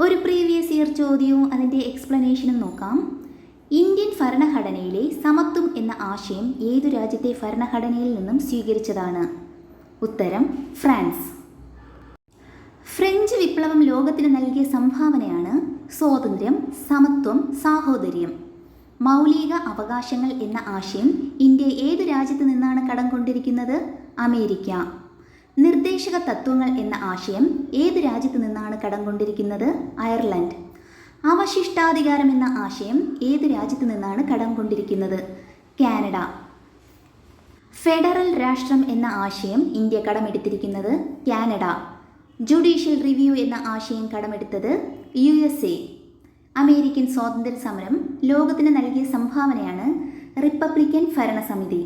ഒരു previous year ചോദ്യവും അതിൻ്റെ എക്സ്പ്ലനേഷനും നോക്കാം. ഇന്ത്യൻ ഭരണഘടനയിലെ സമത്വം എന്ന ആശയം ഏതു രാജ്യത്തെ ഭരണഘടനയിൽ നിന്നും സ്വീകരിച്ചതാണ്? ഉത്തരം ഫ്രാൻസ്. ഫ്രഞ്ച് വിപ്ലവം ലോകത്തിന് നൽകിയ സംഭാവനയാണ് സ്വാതന്ത്ര്യം, സമത്വം, സാഹോദര്യം. മൗലിക അവകാശങ്ങൾ എന്ന ആശയം ഇന്ത്യ ഏതു രാജ്യത്ത് നിന്നാണ് കടം കൊണ്ടിരിക്കുന്നത്? അമേരിക്ക. നിർദ്ദേശക തത്വങ്ങൾ എന്ന ആശയം ഏത് രാജ്യത്ത് നിന്നാണ് കടം കൊണ്ടിരിക്കുന്നത്? അയർലൻഡ്. അവശിഷ്ടാധികാരം എന്ന ആശയം ഏത് രാജ്യത്ത് നിന്നാണ് കടം കൊണ്ടിരിക്കുന്നത്? കാനഡ. ഫെഡറൽ രാഷ്ട്രം എന്ന ആശയം ഇന്ത്യ കടമെടുത്തിരിക്കുന്നത് കാനഡ. ജുഡീഷ്യൽ റിവ്യൂ എന്ന ആശയം കടമെടുത്തത് USA. അമേരിക്കൻ സ്വാതന്ത്ര്യ സമരം ലോകത്തിന് നൽകിയ സംഭാവനയാണ് റിപ്പബ്ലിക്കൻ ഭരണസമിതി.